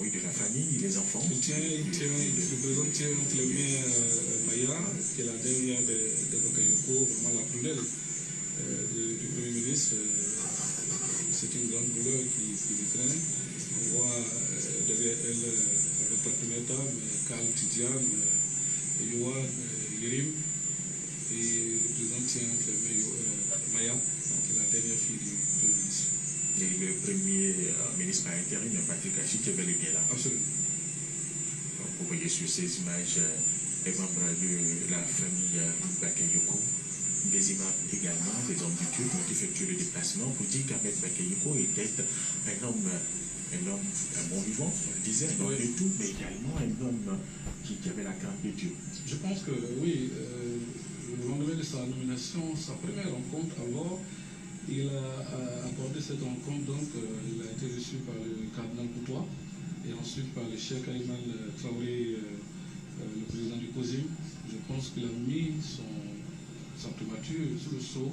Oui, de la famille, les enfants. Le président tient entre les mains Maya, qui est la dernière de Bakayoko, vraiment la prunelle du Premier ministre. C'est une grande douleur qui l'étreint. On voit derrière elle, avec la première dame, Karl Tidiane, Yoa, Yirim, et le président tient entre les mains Maya, qui est la dernière fille du Premier ministre. Et le premier ministre par intérim, Patrick Achi, qui est bel et bien là. Absolument. Donc, vous voyez sur ces images les membres de la famille Bakayoko, des imams également, des hommes du Dieu qui ont effectué le déplacement pour dire qu'Ahmed Bakayoko était un bon vivant, on le disait, un homme de tout, mais également un homme qui avait la crainte de Dieu. Je pense que oui, le lendemain de sa nomination, sa première rencontre, alors, il a abordé cette rencontre, donc il a été reçu par le cardinal Koutoua et ensuite par le cheikh Ayman Traoré, le président du COSIM. Je pense qu'il a mis sa primature sous le sceau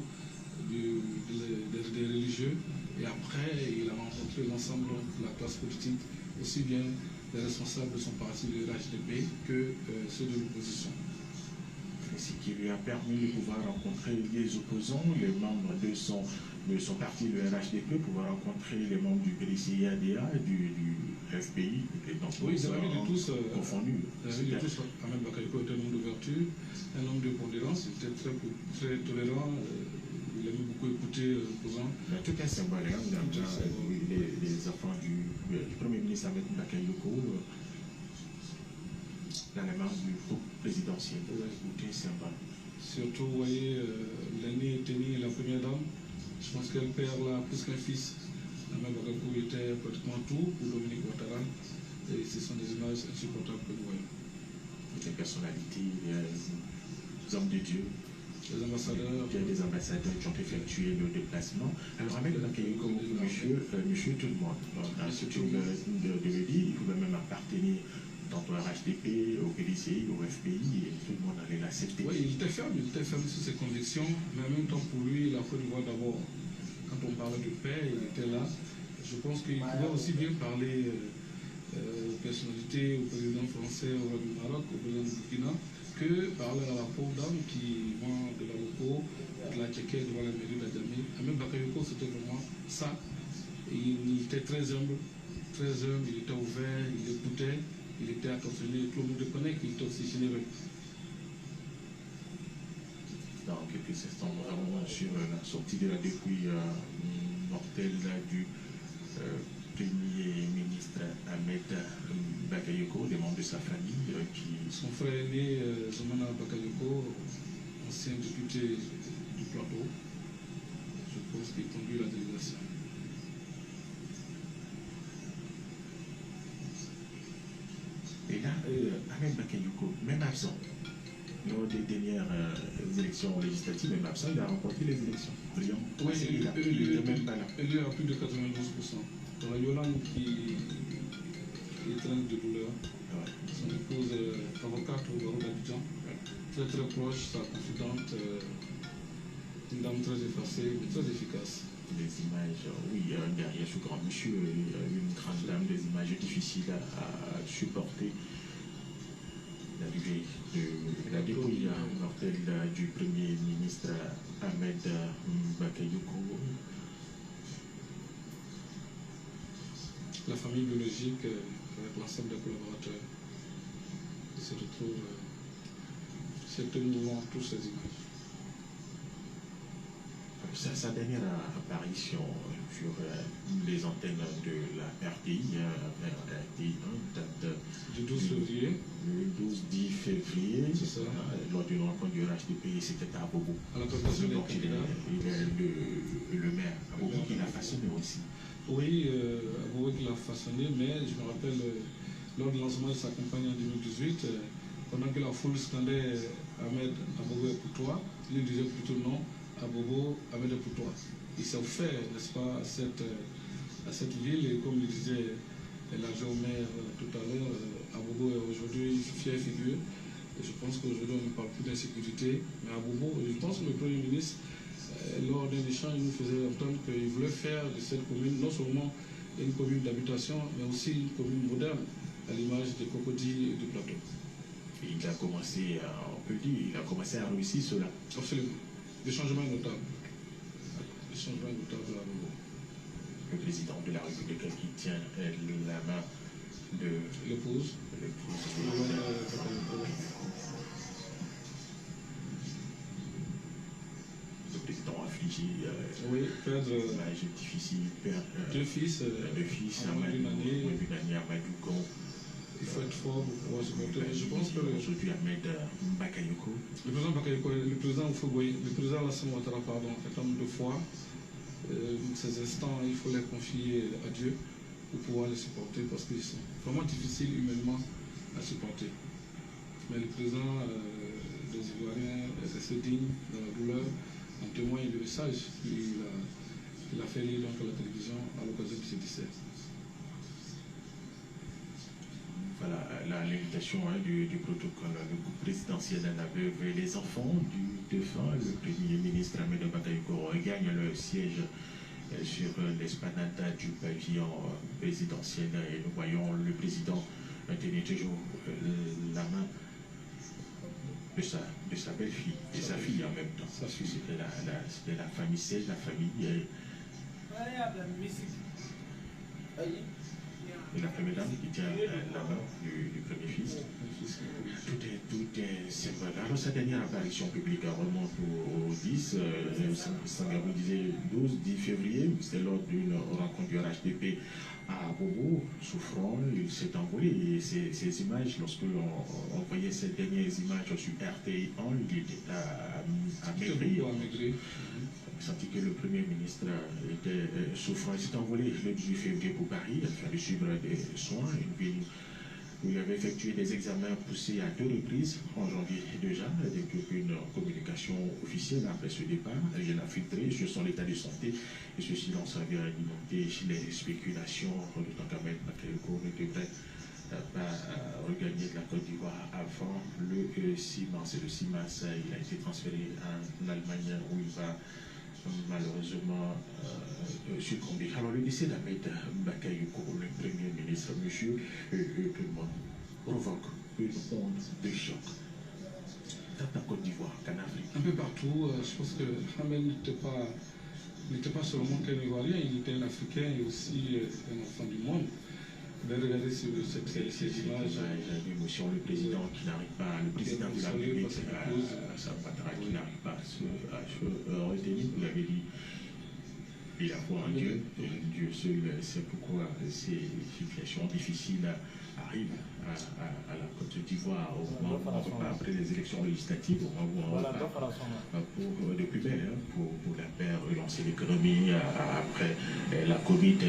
des religieux et après il a rencontré l'ensemble de la classe politique, aussi bien les responsables de son parti, le HDP, que ceux de l'opposition. Ce qui lui a permis de pouvoir rencontrer les opposants, les membres de son parti, le RHDP, pouvoir rencontrer les membres du PDCIADA, du FPI, et donc oui, ils avaient de tous confondus. Ahmed Bakayoko était un homme d'ouverture, un homme de pondérance, il était très tolérant, il aimait beaucoup écouter les opposants. Mais tout un symbole, les enfants du Premier ministre Ahmed Bakayoko, dans les mains du groupe présidentiel, c'est un symbole. Surtout, vous voyez, l'aînée Téni et la première dame, je pense qu'elle perd là plus qu'un fils. Ahmed Bakayoko était pratiquement tout pour Dominique Ouattara, et ce sont des images insupportables que nous voyons. Des personnalités, des hommes de Dieu, les ambassadeurs. Il y a des ambassadeurs qui ont effectué le déplacement. Alors, Ahmed Bakayoko, monsieur tout le monde, c'est une de le dire, il pouvait même appartenir tantôt à RHDP, au PDCI, au FPI, et tout le monde allait l'accepter. Oui, il était ferme sur ses convictions, mais en même temps pour lui, la Côte d'Ivoire d'abord. Quand on parlait de paix, il était là. Je pense qu'il pouvait aussi bien parler aux personnalités, au président français, au roi du Maroc, au président du Burkina, que parler à la pauvre dame qui vend de la loco, de la tchéquette devant la mairie d'Adjamé. Ahmed Bakayoko, c'était vraiment ça. Et il était très humble, il était ouvert, il écoutait. Il était attentionné, tout le monde connaît qu'il était aussi généreux. Dans quelques instants, nous allons sur la sortie de la dépouille mortelle du Premier ministre Ahmed Bakayoko, des membres de sa famille qui... Son frère aîné, Zomana Bakayoko, ancien député du Plateau, je pense qu'il conduit la délégation. Et là, Ahmed Bakayoko, même absent, lors des dernières élections législatives, même absent, il a remporté les élections. Oui, il était même pas là. Il est à plus de 92%. Dans la Yolande qui traîne de douleur, son épouse est avocate au barreau d'Abidjan, très très proche, sa confidente, une dame très effacée, mais très efficace. Des images, oui, derrière ce grand monsieur, une grande dame, des images difficiles à supporter. L'arrivée de la dépouille mortelle du Premier ministre Ahmed Bakayoko. La famille biologique, avec l'ensemble des collaborateurs, se retrouve, c'est émouvant, toutes ces images. Sa dernière apparition sur les antennes de la RTI, RTI 1, date du 12 février. Le 12-10 février, lors d'une rencontre du RHDP, c'était à Bobo. À la présentation des candidats. Il est le maire, à Bobo qui l'a façonné aussi. Oui, à Bobo qui l'a façonné, mais je me rappelle, lors du lancement de sa campagne en 2018, pendant que la foule scandait Ahmed à Bobo et Koutoua, il disait plutôt non. À Bobo, Ahmed Koutoua. Il s'est offert, n'est-ce pas, à cette ville, et comme le disait l'adjoint au maire tout à l'heure, à Bobo est aujourd'hui fière figure. Et je pense qu'aujourd'hui on ne parle plus d'insécurité, mais à Bobo, je pense que le Premier ministre, lors d'un échange, il nous faisait entendre qu'il voulait faire de cette commune non seulement une commune d'habitation, mais aussi une commune moderne, à l'image des Cocody et du Plateau. Il a commencé, on peut dire, il a commencé à réussir cela. Absolument. Des changements notables. Des changements notables à nouveau. Le président de la République qui tient la main de l'épouse. Le président affligé. Oui, perdre difficile, perdre deux fils, Amadou, Amadou. Il faut être fort pour pouvoir se porter. Je pense que aujourd'hui Ahmed Bakayoko. Le président Bakayoko, le président Oufougoye, le président Lassana Ouattara, pardon, est homme de foi. Ces instants, il faut les confier à Dieu pour pouvoir les supporter parce qu'ils sont vraiment difficiles humainement à supporter. Mais le président des Ivoiriens est assez digne dans la douleur. En témoigne le message qu'il a fait lire donc à la télévision à l'occasion de ce décès. Voilà l'invitation du protocole. Le groupe présidentiel en avait les enfants du défunt, le premier ministre Ahmed Bakayoko gagne le siège sur l'esplanade du pavillon présidentiel et nous voyons le président tenir toujours la main de sa belle-fille, de sa fille en même temps. C'était la famille, c'est la famille. Et la première dame qui tient la main du premier fils. Tout est symbole. Alors sa dernière apparition publique remonte au 10, Sangarou disait 10 février, c'était lors d'une rencontre du RHDP à Bobo, souffrant, il s'est envolé. Et ces images, lorsque l'on voyait ces dernières images sur RTI1, il était à maigrir. On sentit que le Premier ministre était souffrant. Il s'est envolé le 18 février pour Paris, afin de suivre des soins, une ville où il avait effectué des examens poussés à 2 reprises, en janvier déjà, avec une communication officielle après ce départ. Elle a filtré sur son état de santé et ce silence avait alimenté les spéculations, d'autant qu'Ahmed Bakayoko ne devrait pas regagner la Côte d'Ivoire avant le 6 mars. Et le 6 mars, il a été transféré en Allemagne où il va malheureusement succombé. Alors le décès d'Ahmed Bakayoko, le Premier ministre, monsieur, tout le monde provoque une onde de choc. Tant en Côte d'Ivoire qu'en Afrique. Un peu partout, je pense que Ahmed n'était pas seulement qu'un Ivoirien, il était un Africain et aussi un enfant du monde. Mais regardez ces images. J'ai l'émotion, le président qui n'arrive pas, le président de la République, Ouattara, qui n'arrive pas à se retenir, vous l'avez dit. Il a foi en Dieu, Dieu seul sait pourquoi ces situations difficiles arrivent à la Côte d'Ivoire au moment où, après les élections législatives, au moment où on repart pour de plus belle, pour la paix, relancer l'économie après la Covid-19.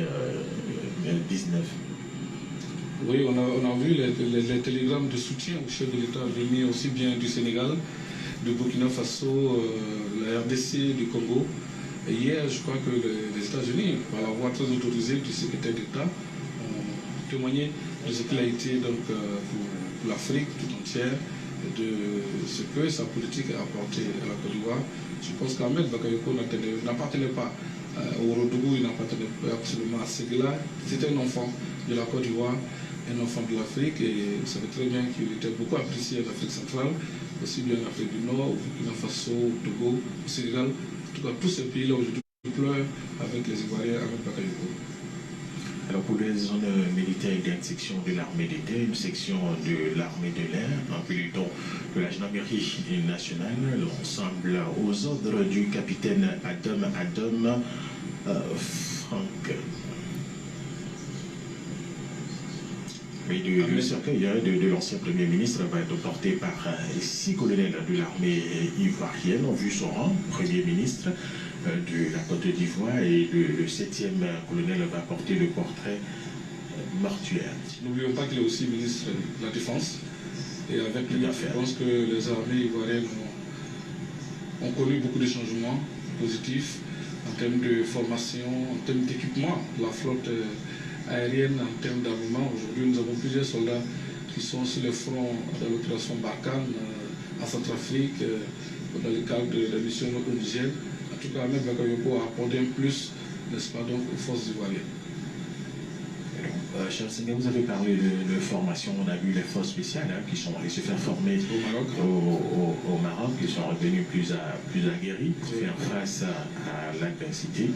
Oui, on a vu les télégrammes de soutien au chef de l'État venir aussi bien du Sénégal, de Burkina Faso, la RDC, du Congo. Et hier, je crois que les États-Unis, par la voix très autorisée du secrétaire d'État, ont témoigné de ce qu'il a été donc, pour l'Afrique tout entière, de ce que sa politique a apporté à la Côte d'Ivoire. Je pense qu'Ahmed Bakayoko n'appartenait pas au Ouagadougou, il n'appartenait pas absolument à ce là. C'était un enfant de la Côte d'Ivoire, un enfant de l'Afrique, et vous savez très bien qu'il était beaucoup apprécié en Afrique centrale, aussi bien en Afrique du Nord, au Burkina Faso, au Togo, au Sénégal. En tout cas, tous ces pays-là aujourd'hui pleurent avec les Ivoiriens, avec Bakayoko. Alors pour les zones militaires, il y a une section de l'armée de terre, une section de l'armée de l'air, un peloton de la gendarmerie nationale, l'ensemble aux ordres du capitaine Adam Franck. Et le cercueil de l'ancien Premier ministre va être porté par 6 colonels de l'armée ivoirienne, en vue son rang, Premier ministre de la Côte d'Ivoire, et le 7e colonel va porter le portrait mortuaire. N'oublions pas qu'il est aussi ministre de la Défense, et avec lui, je pense que les armées ivoiriennes ont connu beaucoup de changements positifs en termes de formation, en termes d'équipement. La flotte aérienne, en termes d'armement, aujourd'hui nous avons plusieurs soldats qui sont sur le front dans l'opération Barkhane en Centrafrique, dans le cadre de la mission au Niger. En tout cas, Ahmed Bakayoko a apporté un plus, n'est-ce pas, donc, aux forces ivoiriennes. Singh, vous avez parlé de formation. On a vu les forces spéciales qui sont allées se faire former au Maroc, qui sont revenus plus aguerris pour faire face à l'intensité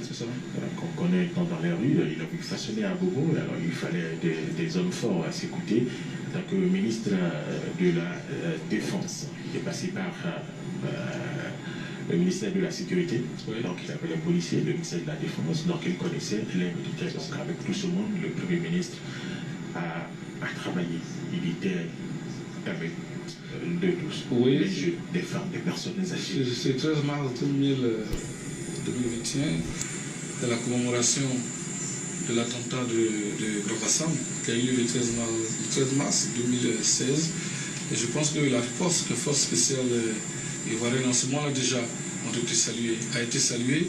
qu'on connaît dans les rues. Il a pu façonner à Bobo, alors il fallait des hommes forts à s'écouter. En tant que ministre de la Défense, il est passé par le ministère de la Sécurité, donc il avait les policiers, le ministère de la Défense, donc il connaissait les militaires. Donc avec tout ce monde, le Premier ministre a travaillé. Il était avec de tous, des jeunes, des femmes, des personnes âgées. C'est 13 mars 2021, de la commémoration de l'attentat de Grand-Bassam, qui a eu lieu le 13 mars 2016. Et je pense que les forces spéciales ivoiriennes, en ce moment-là déjà, a été salué.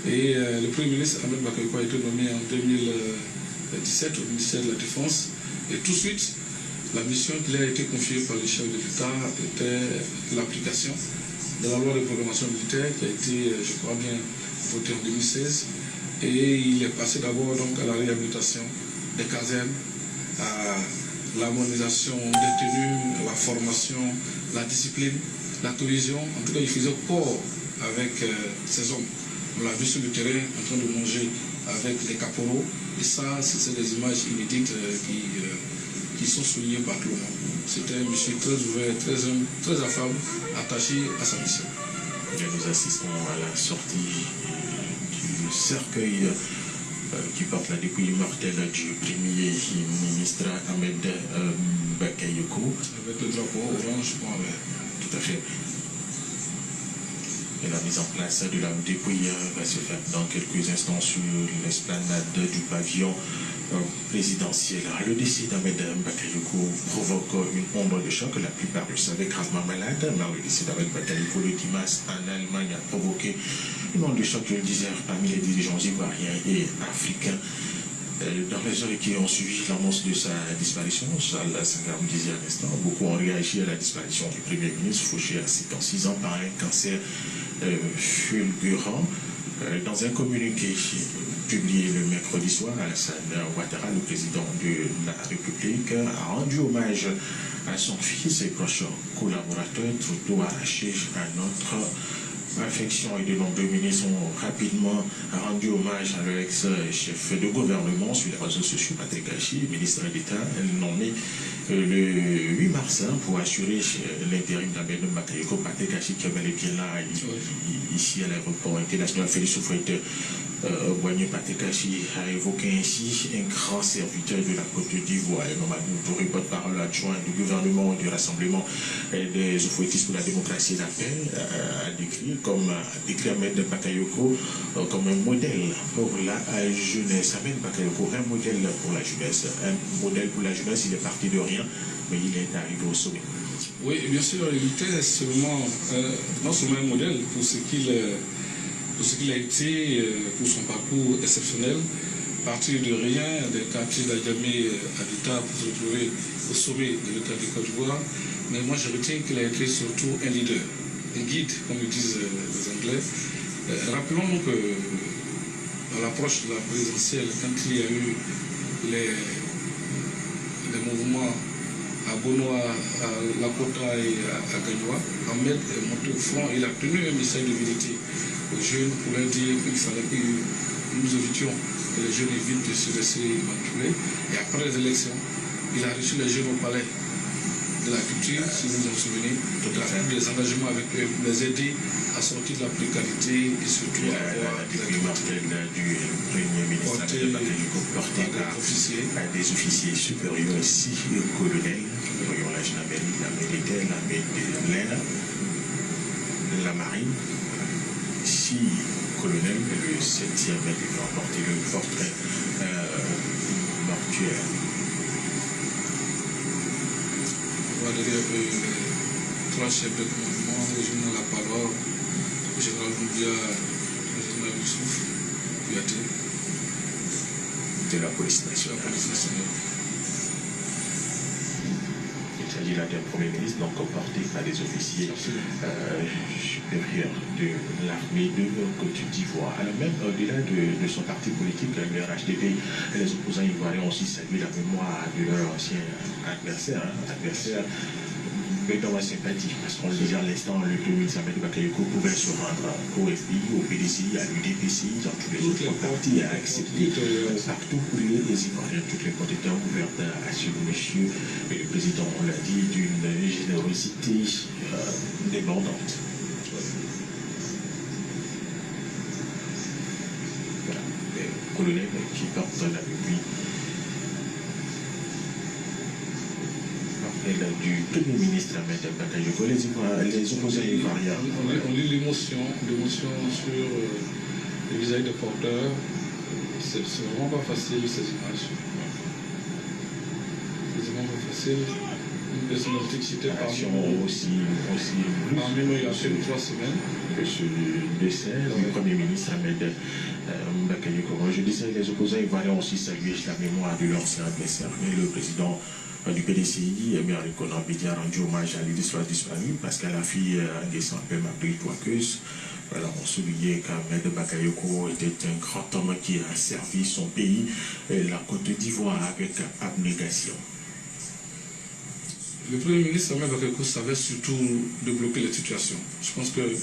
Et le Premier ministre Ahmed Bakayoko a été nommé en 2017 au ministère de la Défense. Et tout de suite, la mission qui lui a été confiée par le chef de l'État était l'application de la loi de programmation militaire qui a été, je crois bien, votée en 2016. Et il est passé d'abord donc à la réhabilitation des casernes, à l'harmonisation des tenues, la formation, la discipline, la cohésion. En tout cas, il faisait port avec ces hommes. On l'a vu sur le terrain en train de manger avec les caporaux. Et ça, c'est des images inédites qui sont soulignées par tout le monde. C'était un monsieur très ouvert, très affable, attaché à sa mission. Et nous assistons à la sortie du cercueil qui porte la dépouille mortelle du Premier ministre Ahmed Bakayoko. Avec le drapeau orange, point vert. Tout à fait. Et la mise en place de la dépouille va se faire dans quelques instants sur l'esplanade du pavillon présidentiel. Le décès d'Ahmed Bakayoko provoque une onde de choc. La plupart le savaient gravement malade. Mais le décès d'Ahmed Bakayoko le dimanche en Allemagne a provoqué une onde de choc, je le disais, parmi les dirigeants ivoiriens et africains. Dans les heures qui ont suivi l'annonce de sa disparition, Charles Senghor me disait à l'instant, beaucoup ont réagi à la disparition du Premier ministre, fauché à 56 ans par un cancer fulgurant. Dans un communiqué publié le mercredi soir, Alassane Ouattara, le président de la République, a rendu hommage à son fils et proches collaborateurs, trop tôt arrachés à notre affection, et de nombreux ministres ont rapidement rendu hommage à leur ex-chef de gouvernement sur les réseaux sociaux, Patrick Achi, ministre d'État, nommé le 8 mars pour assurer l'intérim d'Ahmed Bakayoko. Patrick Achi qui est bel et bien là, ici à l'aéroport international Félix Houphouët-Boigny. Patrick Achi a évoqué ainsi un grand serviteur de la Côte d'Ivoire, Mamadou Touré, porte-parole adjoint du gouvernement du Rassemblement des Houphouëtistes pour la démocratie et la paix, a décrit Ahmed Bakayoko comme un modèle pour la jeunesse. Ahmed Bakayoko, un modèle pour la jeunesse. Un modèle pour la jeunesse, il est parti de rien, mais il est arrivé au sommet. Oui, bien sûr, il était seulement, non seulement un modèle pour ce qu'il a été, pour son parcours exceptionnel, partir de rien, des quartiers d'Adjamé à l'État pour se retrouver au sommet de l'État de Côte d'Ivoire. Mais moi, je retiens qu'il a été surtout un leader, un guide, comme le disent les Anglais. Rappelons que à l'approche de la présidentielle, quand il y a eu les mouvements à Bono, à Lakota et à Gagnoa, Ahmed est monté au front et il a tenu un message de vérité aux jeunes pour leur dire qu'il fallait que nous évitions que les jeunes évitent de se laisser manipuler. Et après les élections, il a reçu les jeunes au palais de la culture, si vous vous en souvenez. Il a fait des engagements avec eux pour les aider à sortir de la précarité et surtout à avoir la mortelle du Premier ministre porté par des officiers supérieurs, 6 colonels, voyons la gendarmerie, la militaire, l'armée de l'air, la marine, 6 colonels, le 7e a remporté le portrait mortuaire. Derrière eux, 3 chefs de commandement, le général Lapalor, le général Doumbia, le général Youssouf, Kouyaté. De la police nationale. s'agit là d'un Premier ministre donc porté par des officiers supérieurs de l'armée de Côte d'Ivoire. Alors même au-delà de son parti politique, le RHDP, les opposants ivoiriens ont aussi salué la mémoire de leur ancien adversaire, dans ma sympathie, parce qu'on le disait à l'instant, le Premier ministre Ahmed Bakayoko pouvait se rendre au FPI, au PDCI, à l'UDPCI, dans tous les autres partis, à accepter partout où les Ivoiriens, toutes les portes étaient ouvertes à ce monsieur, et le président, on l'a dit, d'une générosité débordante. Voilà, le colonel qui porte la depuis du Premier ministre Ahmed Bakayoko, les opposants ivoiriens. On lit l'émotion sur les visages des porteurs. C'est vraiment pas facile ces images. C'est vraiment pas facile. Une personnalité qui était aussi parmi nous il y a 3 semaines. Que ce décès du Premier ministre Ahmed Bakayoko. Je disais, les opposants ivoiriens ont aussi salué la mémoire de l'ancien adversaire, le président du PDCI, Merikon Abidi, a rendu hommage à l'histoire disponible parce qu'à la fille décembre, Mabri Touakeuse, voilà, on soulignait qu'Ahmed Bakayoko était un grand homme qui a servi son pays, la Côte d'Ivoire, avec abnégation. Le Premier ministre Ahmed Bakayoko savait surtout débloquer la situation. Je pense que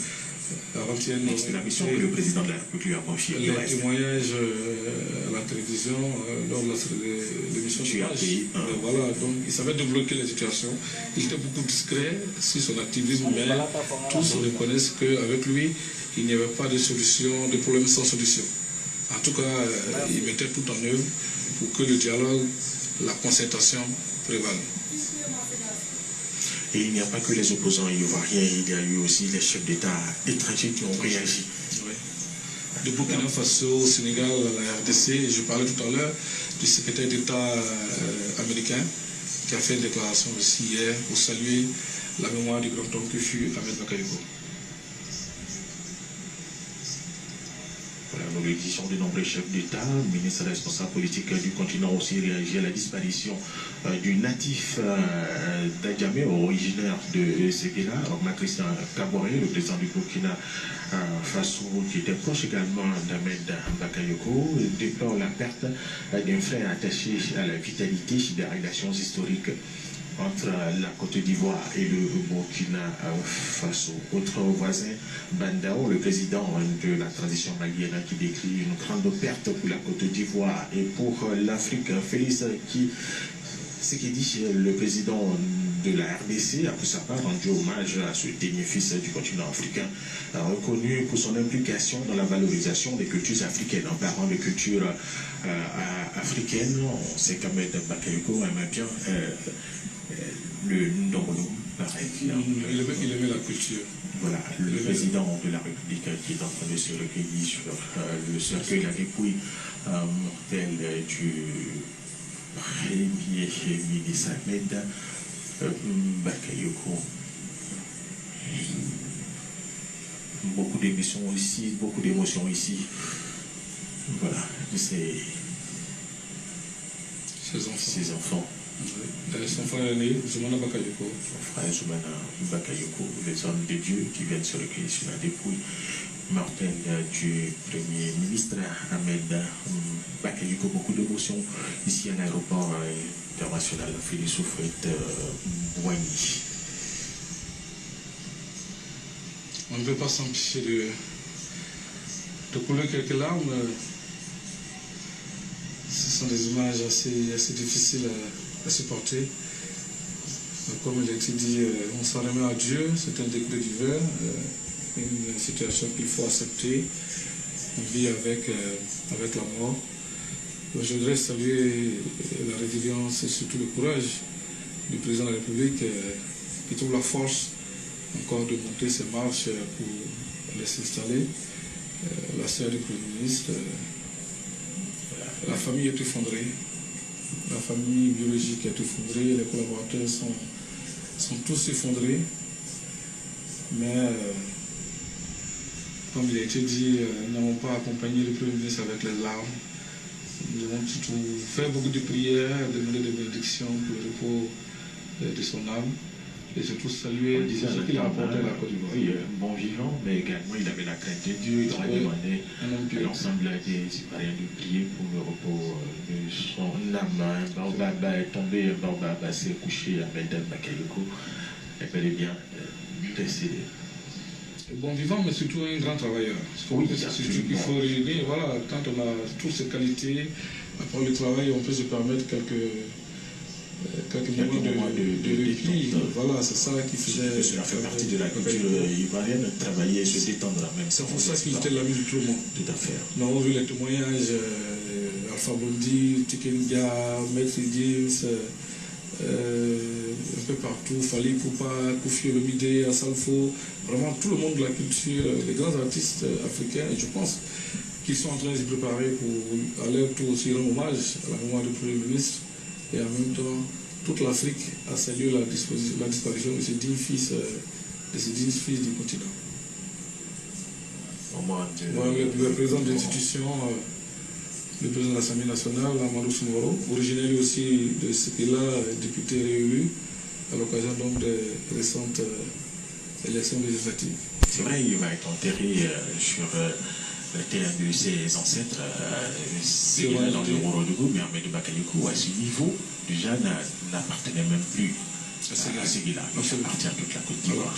c'est la mission que le président de la République a confiée. Les témoignages à la télévision lors de l'émission du match. Voilà, donc il savait débloquer la situation. Il était beaucoup discret sur son activisme, mais tous reconnaissent qu'avec lui, il n'y avait pas de solution, de problème sans solution. En tout cas, il mettait tout en œuvre pour que le dialogue, la concertation prévalent. Et il n'y a pas que les opposants ivoiriens, il y a eu aussi les chefs d'État étrangers qui ont réagi. Oui. De Burkina Faso au Sénégal, à la RDC, je parlais tout à l'heure du secrétaire d'État américain qui a fait une déclaration aussi hier pour saluer la mémoire du grand homme que fut Ahmed Bakayoko. Nous le disions, de nombreux chefs d'État, ministres responsables politiques du continent aussi réagi à la disparition du natif d'Adjamé, originaire de Séguéla, Christian Kaboré, le président du Burkina Faso, qui était proche également d'Ahmed Bakayoko, déplore la perte d'un frère attaché à la vitalité des relations historiques entre la Côte d'Ivoire et le Burkina Faso. Autre voisin, Bandao, le président de la transition malienne, qui décrit une grande perte pour la Côte d'Ivoire et pour l'Afrique. Félix, ce qui dit le président de la RDC a pour sa part rendu hommage à ce dernier fils du continent africain, reconnu pour son implication dans la valorisation des cultures africaines. En parlant de culture africaine, on sait qu'Ahmed Bakayoko aimait bien le Ndongolo, pareil. Il aimait la culture. Voilà, le président de la République qui est en train de se recueillir sur le cercueil, la dépouille mortelle du Premier ministre Ahmed Bakayoko. Beaucoup d'émotions ici, Voilà, c'est ses enfants. Son frère aîné, Zoumana Bakayoko. Son frère Zoumana Bakayoko, les hommes de Dieu qui viennent se recueillir sur la dépouille mortelle du Premier ministre Ahmed Bakayoko. Beaucoup d'émotions ici à l'aéroport international Félix Houphouët-Boigny. On ne peut pas s'empêcher de couler quelques larmes. Ce sont des images assez difficiles à supporter. Comme il a été dit, on s'en remet à Dieu, c'est un décret divin, une situation qu'il faut accepter. On vit avec la mort. Je voudrais saluer la résilience et surtout le courage du président de la République qui trouve la force encore de monter ses marches pour aller s'installer. La sœur du Premier ministre, la famille est effondrée. La famille biologique est effondrée, les collaborateurs sont tous effondrés. Mais, comme il a été dit, nous n'avons pas accompagné le Premier ministre avec les larmes. Nous avons surtout fait beaucoup de prières, demandé des bénédictions pour le repos de son âme et surtout saluer ce qu'il a apporté à la Côte d'Ivoire. Oui, bon vivant, mais également il avait la crainte de Dieu. Il a demandé à l'ensemble des Ivoiriens de prier pour le repos de son âme. Baba est tombé, Baba s'est couché à Medel Bakayoko, et bel et bien décédé. Bon vivant, mais surtout un grand travailleur. Oui, c'est surtout qu'il faut réunir. Voilà, quand on a toutes ces qualités, après le travail, on peut se permettre quelques moments de répit. Voilà, c'est ça qui faisait. Cela fait partie de la culture ivoirienne, travailler et se détendre en même temps. C'est pour ça qu'il était l'ami de tout le monde. Tout à fait. Nous avons vu les témoignages, Alpha Bondi, Tikendia, Maître James, un peu partout, Fali Poupa, Koufi Olomide, Assalfo, vraiment tout le monde de la culture, les grands artistes africains, et je pense qu'ils sont en train de se préparer pour à leur tour aussi rendre hommage à la mémoire du Premier ministre, et en même temps, toute l'Afrique a salué la disparition de ces 10 fils du continent. Le président de l'institution, le président de l'Assemblée nationale, Amadou Soumaoro, originaire aussi de ce pays-là, député réélu à l'occasion donc des récentes élections législatives. C'est vrai, il va être enterré sur le terrain de ses ancêtres, dans le Morodougou, mais Ahmed Bakayoko, à ce niveau, déjà n'appartenait même plus à Séguila. Il appartient à toute la Côte d'Ivoire.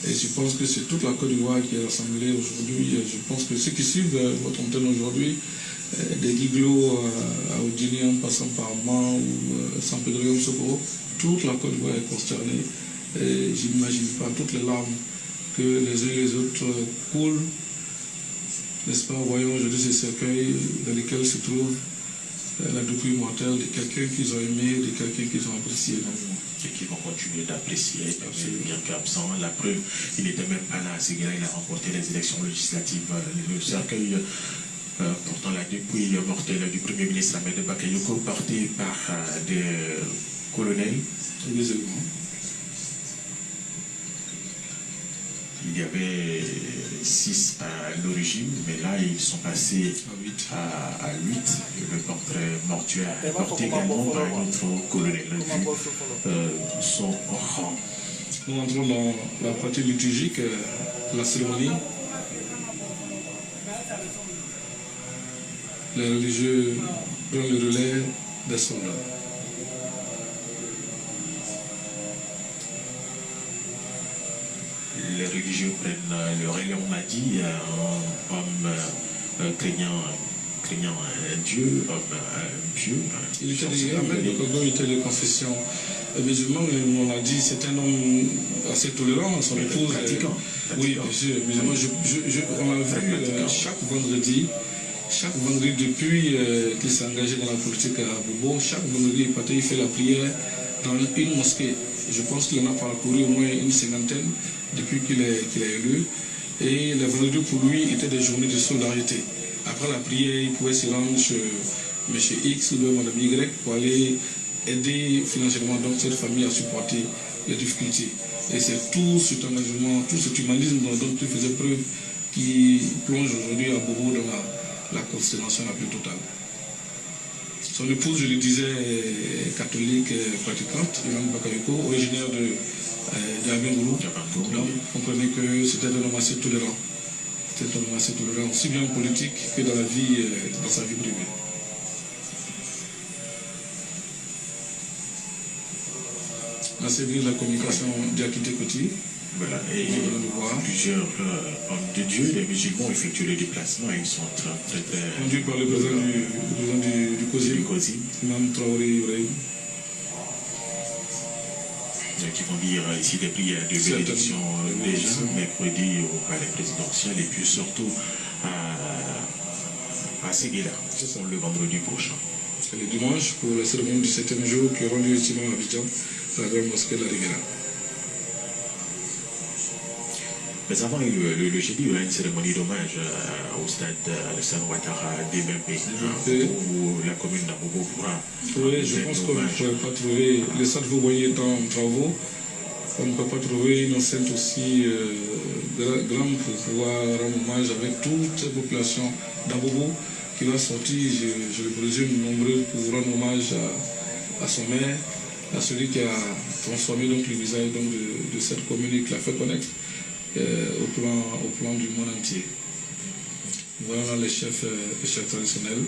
Et je pense que c'est toute la Côte d'Ivoire qui est rassemblée aujourd'hui. Je pense que ceux qui suivent votre antenne aujourd'hui, des Guiglo à Oudjini en passant par Man ou San Pedro Sokoro, toute la Côte d'Ivoire est consternée. Et je n'imagine pas toutes les larmes que les uns et les autres coulent, n'est-ce pas, voyons aujourd'hui ces cercueils dans lesquels se trouve la dépouille mortelle de quelqu'un qu'ils ont aimé, de quelqu'un qu'ils ont apprécié énormément. Et qui vont continuer d'apprécier, bien qu'absent. La preuve, il n'était même pas là à Séguila, il a remporté les élections législatives. Le cercueil portant la dépouille mortelle du Premier ministre Ahmed Bakayoko, porté par des colonels. Et des éléments. Il y avait 6 à l'origine, mais là ils sont passés à 8. Le portrait mortuaire est porté également par un autre colonel vu son rang. Nous entrons dans la partie liturgique, la cérémonie. Les religieux prennent le relais des soldats. Les religieux prennent le relais, on m'a dit, un homme craignant un Dieu, homme pieux. Il était de confession musulmane, on a dit c'est un homme assez tolérant, son épouse. Oui, bien sûr, musulman. On a vu chaque vendredi depuis qu'il s'est engagé dans la politique à Bobo, chaque vendredi il fait la prière dans une mosquée. Je pense qu'il en a parcouru au moins une cinquantaine depuis qu'il est élu. Et les vendredis pour lui étaient des journées de solidarité. Après la prière, il pouvait se rendre chez M. X ou Mme Y pour aller aider financièrement donc cette famille à supporter les difficultés. Et c'est tout cet engagement, tout cet humanisme dont il faisait preuve qui plonge aujourd'hui à Bobo dans la constellation la plus totale. Son épouse, je le disais, catholique pratiquante, Ivan Bakayoko, originaire de Abengourou. Donc, vous comprenez que c'était un homme assez tolérant. C'était un homme assez tolérant, aussi bien en politique que dans sa vie privée. Là, c'est bien la communication d'Akité Koti. Voilà, et plusieurs hommes de Dieu, les musulmans effectuent le déplacement et ils sont très conduits par le président du COSI, Imam Traoré Ibrahim. Qui vont dire ici des prières de bénédiction déjà mercredi au palais présidentiel et puis surtout à Séguila, le vendredi prochain. Et le dimanche pour la cérémonie du 7e jour qui aura lieu ici à Abidjan, la grande mosquée de la Riviera. Mais avant le jeudi, il y aura une cérémonie d'hommage au stade Alassane Ouattara d'Ebembe, où la commune d'Abobo pourra. Oui, je pense qu'on ne pourrait pas trouver. Le stade, vous voyez, est en travaux. On ne peut pas trouver une enceinte aussi grande pour pouvoir rendre hommage avec toute cette population d'Abobo qui va sortir, je le présume, nombreux pour rendre hommage à son maire à celui qui a transformé donc, le visage donc, de cette commune et qui l'a fait connaître au plan du monde entier. Voilà les chefs traditionnels.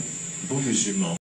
Bon musulman.